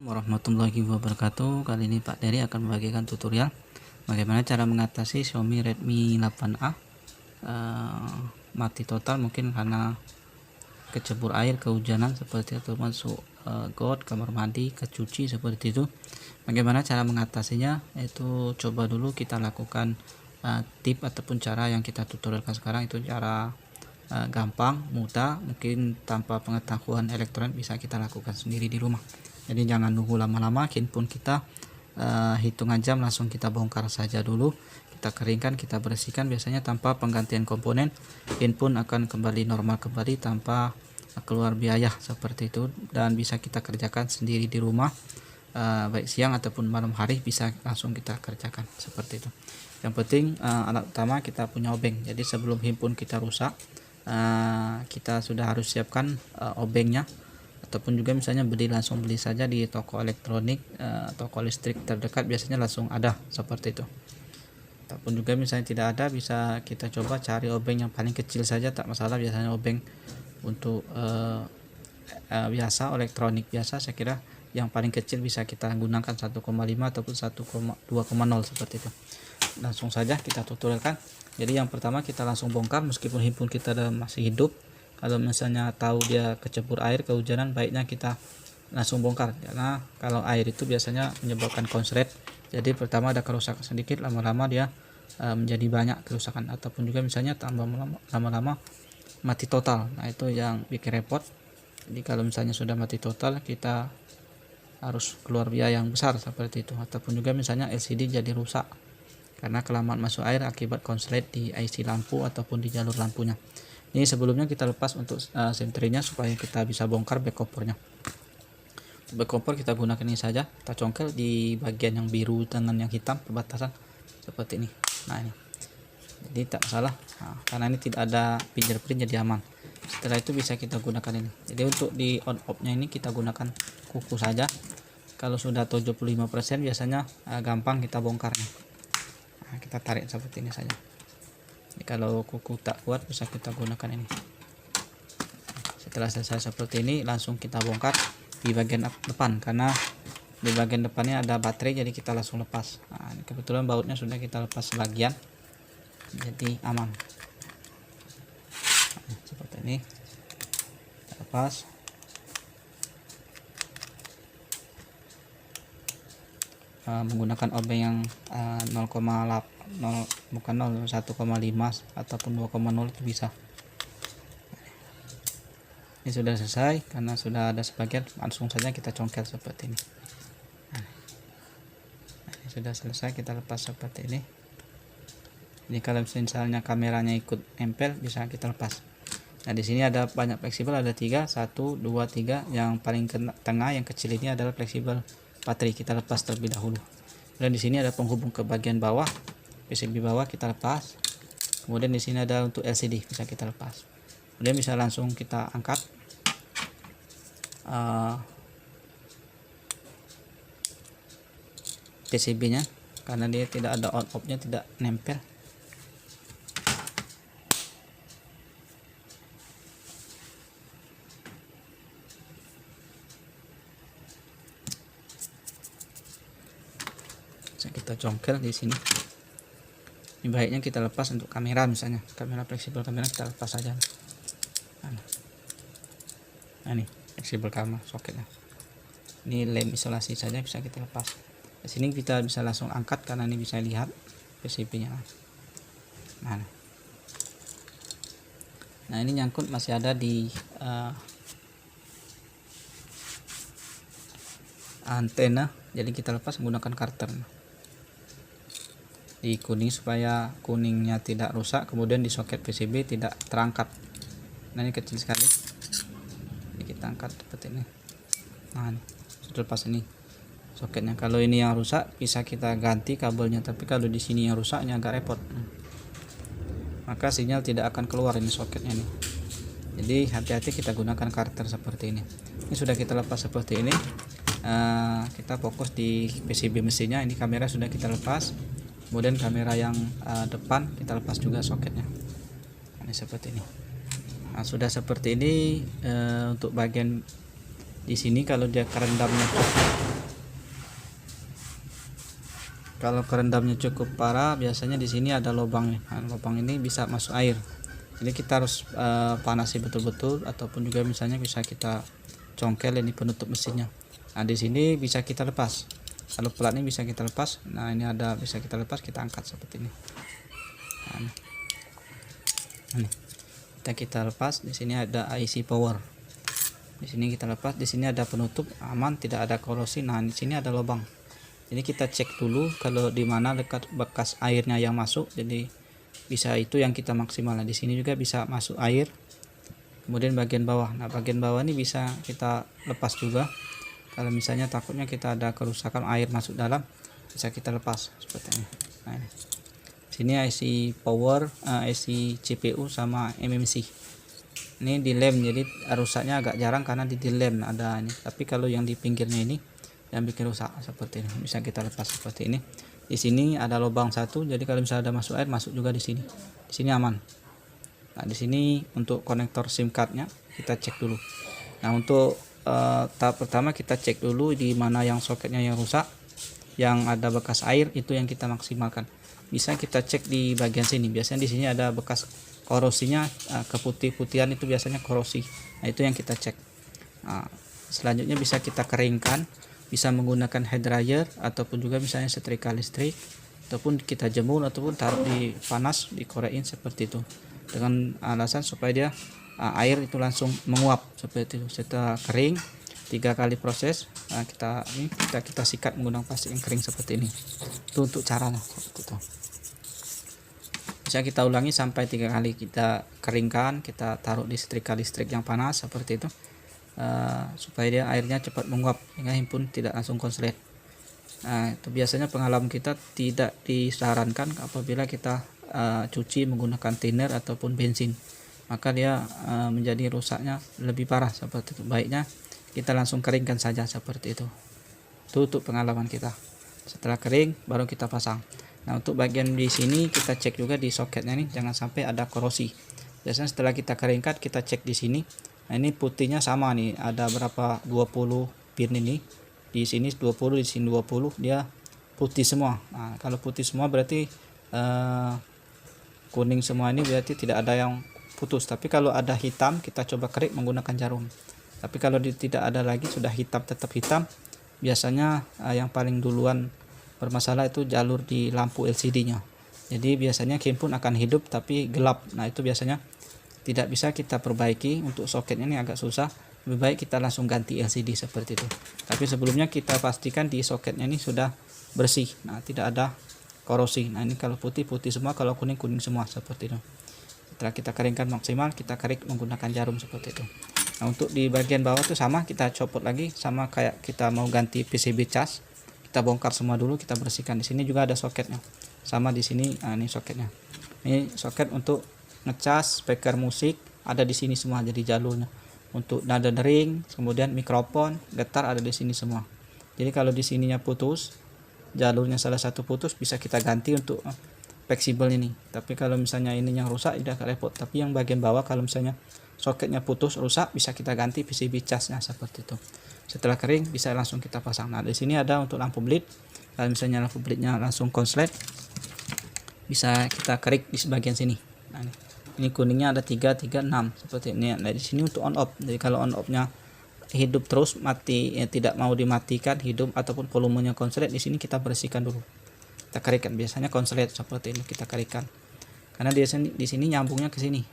Warahmatullahi wabarakatuh. Kali ini Pak Dery akan membagikan tutorial bagaimana cara mengatasi Xiaomi Redmi 8A mati total, mungkin karena kecebur air, kehujanan seperti itu, masuk got, kamar mandi, kecuci seperti itu. Bagaimana cara mengatasinya? Itu coba dulu kita lakukan tip ataupun cara yang kita tutorialkan sekarang. Itu cara gampang, mudah, mungkin tanpa pengetahuan elektronik bisa kita lakukan sendiri di rumah. Jadi jangan nunggu lama-lama, pun kita hitungan jam langsung kita bongkar saja dulu, kita keringkan, kita bersihkan. Biasanya tanpa penggantian komponen, pun akan kembali normal kembali tanpa keluar biaya seperti itu, dan bisa kita kerjakan sendiri di rumah, baik siang ataupun malam hari bisa langsung kita kerjakan seperti itu. Yang penting alat utama kita punya obeng. Jadi sebelum himpun kita rusak, kita sudah harus siapkan obengnya, ataupun juga misalnya langsung beli saja di toko elektronik, toko listrik terdekat biasanya langsung ada seperti itu. Ataupun juga misalnya tidak ada, bisa kita coba cari obeng yang paling kecil saja, tak masalah. Biasanya obeng untuk biasa elektronik biasa, saya kira yang paling kecil bisa kita gunakan 1,5 ataupun 2,0 seperti itu. Langsung saja kita tutorialkan. Jadi yang pertama kita langsung bongkar, meskipun himpun kita masih hidup. Kalau misalnya tahu dia kecebur air, kehujanan, baiknya kita langsung bongkar, karena kalau air itu biasanya menyebabkan konslet. Jadi pertama ada kerusakan sedikit, lama-lama dia menjadi banyak kerusakan, ataupun juga misalnya tambah lama-lama mati total. Nah itu yang bikin repot. Jadi kalau misalnya sudah mati total, kita harus keluar biaya yang besar seperti itu. Ataupun juga misalnya LCD jadi rusak karena kelamaan masuk air akibat konslet di IC lampu ataupun di jalur lampunya. Ini sebelumnya kita lepas untuk sentrinya supaya kita bisa bongkar back covernya. Back cover kita gunakan ini saja, kita congkel di bagian yang biru dengan yang hitam perbatasan seperti ini. Nah ini, jadi tak masalah, karena ini tidak ada fingerprint, jadi aman. Setelah itu bisa kita gunakan ini. Jadi untuk di on off nya ini kita gunakan kuku saja. Kalau sudah 75% biasanya gampang kita bongkarnya. Nah, kita tarik seperti ini saja. Kalau kuku tak kuat bisa kita gunakan ini. Setelah selesai seperti ini, langsung kita bongkar di bagian depan, karena di bagian depannya ada baterai, jadi kita langsung lepas. Nah, kebetulan bautnya sudah kita lepas sebagian, jadi aman. Nah, seperti ini kita lepas. Menggunakan obeng yang 0,8 bukan 0, 1,5 ataupun 2,0 itu bisa. Ini sudah selesai, karena sudah ada sebagian, langsung saja kita congkel seperti ini. Nah, ini sudah selesai, kita lepas seperti ini. Jadi kalau misalnya kameranya ikut nempel, bisa kita lepas. Nah di sini ada banyak fleksibel, ada 3, 1, 2, 3. Yang paling tengah yang kecil ini adalah fleksibel baterai, kita lepas terlebih dahulu. Dan di sini ada penghubung ke bagian bawah, PCB bawah kita lepas. Kemudian di sini ada untuk LCD, bisa kita lepas. Kemudian bisa langsung kita angkat PCB-nya, karena dia tidak ada on off-nya, tidak nempel. Kita congkel di sini. Ini baiknya kita lepas untuk kamera, misalnya kamera fleksibel, kamera kita lepas saja. Nah ini fleksibel kamera soketnya. Ini lem isolasi saja bisa kita lepas. Di sini kita bisa langsung angkat, karena ini bisa lihat PCB-nya. Nah ini nyangkut masih ada di antena, jadi kita lepas menggunakan karter di kuning supaya kuningnya tidak rusak, kemudian di soket PCB tidak terangkat. Nah ini kecil sekali, jadi kita angkat seperti ini. Nah ini sudah lepas ini soketnya. Kalau ini yang rusak bisa kita ganti kabelnya, tapi kalau di sini yang rusaknya agak repot, maka sinyal tidak akan keluar ini soketnya ini. Jadi hati-hati kita gunakan karter seperti ini. Ini sudah kita lepas seperti ini. Kita fokus di PCB mesinnya. Ini kamera sudah kita lepas, kemudian kamera yang depan kita lepas juga soketnya. Ini seperti ini. Nah, sudah seperti ini. Untuk bagian di sini kalau dia kerendamnya Kalau kerendamnya cukup parah, biasanya di sini ada lubang nih. Nah, lubang ini bisa masuk air. Jadi kita harus panasi betul-betul, ataupun juga misalnya bisa kita congkel ini penutup mesinnya. Nah, di sini bisa kita lepas. Kalau plat ini bisa kita lepas. Nah, ini ada bisa kita lepas, kita angkat seperti ini. Nah, ini. Kita lepas. Di sini ada IC power. Di sini kita lepas. Di sini ada penutup, aman, tidak ada korosi. Nah, di sini ada lubang. Jadi kita cek dulu kalau di mana dekat bekas airnya yang masuk. Jadi bisa itu yang kita maksimal. Nah, di sini juga bisa masuk air. Kemudian bagian bawah. Nah, bagian bawah ini bisa kita lepas juga. Kalau misalnya takutnya kita ada kerusakan air masuk dalam, bisa kita lepas seperti ini. Nah, ini. Sini IC power, IC CPU sama MMC. Ini di lem, jadi rusaknya agak jarang karena di lem ada ini. Tapi kalau yang di pinggirnya ini yang bikin rusak seperti ini, bisa kita lepas seperti ini. Di sini ada lubang satu, jadi kalau misalnya ada masuk air, masuk juga di sini. Di sini aman. Nah, di sini untuk konektor SIM cardnya kita cek dulu. Nah, untuk tahap pertama kita cek dulu di mana yang soketnya yang rusak, yang ada bekas air, itu yang kita maksimalkan. Bisa kita cek di bagian sini. Biasanya di sini ada bekas korosinya, keputih-putihan itu biasanya korosi. Nah, itu yang kita cek. Nah, selanjutnya bisa kita keringkan, bisa menggunakan hair dryer ataupun juga misalnya setrika listrik, ataupun kita jemur ataupun taruh di panas, dikorein seperti itu, dengan alasan supaya dia air itu langsung menguap seperti itu. Setelah kering 3 kali proses, kita sikat menggunakan plastik yang kering seperti ini. Itu untuk caranya seperti itu. Bisa kita ulangi sampai 3 kali. Kita keringkan, kita taruh di setrika listrik yang panas seperti itu, supaya dia airnya cepat menguap hingga himpun, tidak langsung konslet. Nah, itu biasanya pengalaman kita tidak disarankan apabila kita cuci menggunakan thinner ataupun bensin, maka dia menjadi rusaknya lebih parah seperti itu. Baiknya kita langsung keringkan saja seperti itu. Itu untuk pengalaman kita. Setelah kering baru kita pasang. Nah, untuk bagian di sini kita cek juga di soketnya nih, jangan sampai ada korosi. Biasanya setelah kita keringkan kita cek di sini. Nah, ini putihnya sama nih, ada berapa 20 pin ini. Di sini 20, di sini 20, dia putih semua. Nah, kalau putih semua berarti kuning semua, ini berarti tidak ada yang putus. Tapi kalau ada hitam, kita coba kerik menggunakan jarum. Tapi kalau tidak ada lagi, sudah hitam, tetap hitam, biasanya yang paling duluan bermasalah itu jalur di lampu LCD-nya. Jadi biasanya himpun akan hidup tapi gelap. Nah, itu biasanya tidak bisa kita perbaiki. Untuk soketnya ini agak susah, lebih baik kita langsung ganti LCD seperti itu. Tapi sebelumnya kita pastikan di soketnya ini sudah bersih, nah tidak ada korosi. Nah, ini kalau putih semua, kalau kuning semua seperti itu. Setelah kita keringkan maksimal, kita kerik menggunakan jarum seperti itu. Nah, untuk di bagian bawah itu sama, kita copot lagi, sama kayak kita mau ganti PCB cas. Kita bongkar semua dulu, kita bersihkan. Di sini juga ada soketnya, sama di sini. Nah, ini soketnya. Ini soket untuk ngecas speaker musik, ada di sini semua jadi jalurnya. Untuk nada dering, kemudian mikrofon, getar ada di sini semua. Jadi kalau di sininya putus, jalurnya salah satu putus, bisa kita ganti untuk fleksibel ini. Tapi kalau misalnya ini yang rusak, tidak repot. Tapi yang bagian bawah kalau misalnya soketnya putus rusak, bisa kita ganti PCB casnya seperti itu. Setelah kering bisa langsung kita pasang. Nah, di sini ada untuk lampu bleed. Kalau misalnya lampu bleednya langsung konslet, bisa kita kerik di bagian sini. Nah, ini kuningnya ada 3, 3, 6 seperti ini. Nah, di sini untuk on off. Jadi kalau on off-nya hidup terus, mati, tidak mau dimatikan, hidup ataupun volumenya konslet, di sini kita bersihkan dulu. Kita keringkan, biasanya konslet seperti ini kita keringkan. Karena di sini nyambungnya ke sini.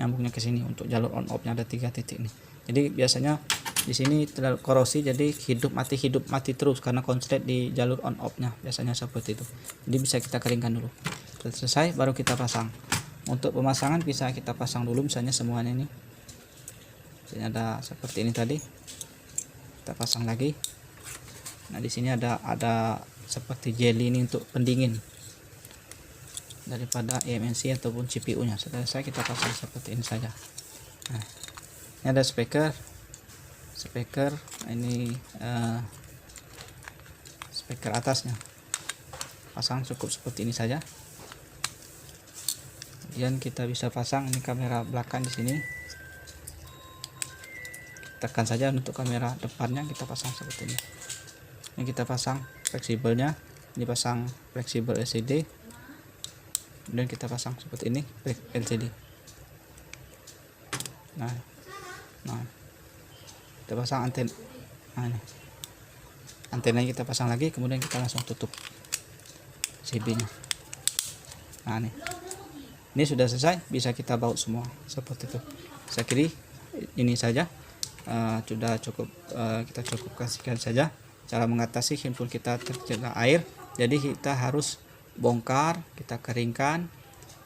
Nyambungnya ke sini untuk jalur on off-nya ada 3 titik ini. Jadi biasanya di sini terlalu korosi, jadi hidup mati terus karena konslet di jalur on off-nya, biasanya seperti itu. Jadi bisa kita keringkan dulu. Setelah selesai baru kita pasang. Untuk pemasangan bisa kita pasang dulu misalnya semuanya ini. Ini ada seperti ini tadi. Kita pasang lagi. Nah, di sini ada seperti jelly ini untuk pendingin daripada eMMC ataupun CPU-nya. Setelah selesai kita pasang seperti ini saja. Nah, ini ada speaker. Ini speaker atasnya. Pasang cukup seperti ini saja. Kemudian kita bisa pasang ini kamera belakang di sini. Tekan saja untuk kamera depannya, kita pasang seperti ini. Ini kita pasang fleksibelnya. Ini pasang fleksibel LCD, kemudian kita pasang seperti ini LCD. Nah kita pasang antena. Nah, ini antenanya kita pasang lagi, kemudian kita langsung tutup CB nya. Nah ini sudah selesai, bisa kita baut semua seperti itu. Saya kira ini saja sudah cukup, kita cukup kasihkan saja cara mengatasi handphone kita terkena air. Jadi kita harus bongkar, kita keringkan,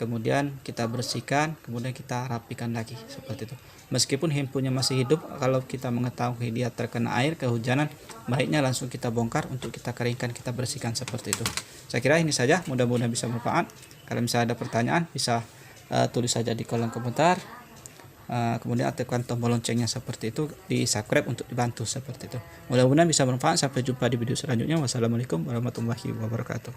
kemudian kita bersihkan, kemudian kita rapikan lagi seperti itu. Meskipun handphonenya masih hidup, kalau kita mengetahui dia terkena air, kehujanan, baiknya langsung kita bongkar untuk kita keringkan, kita bersihkan seperti itu. Saya kira ini saja, mudah-mudahan bisa bermanfaat. Kalau misalnya ada pertanyaan, bisa tulis saja di kolom komentar. Kemudian tekan tombol loncengnya seperti itu, di subscribe untuk dibantu seperti itu. Mudah-mudahan bisa bermanfaat. Sampai jumpa di video selanjutnya. Wassalamualaikum warahmatullahi wabarakatuh.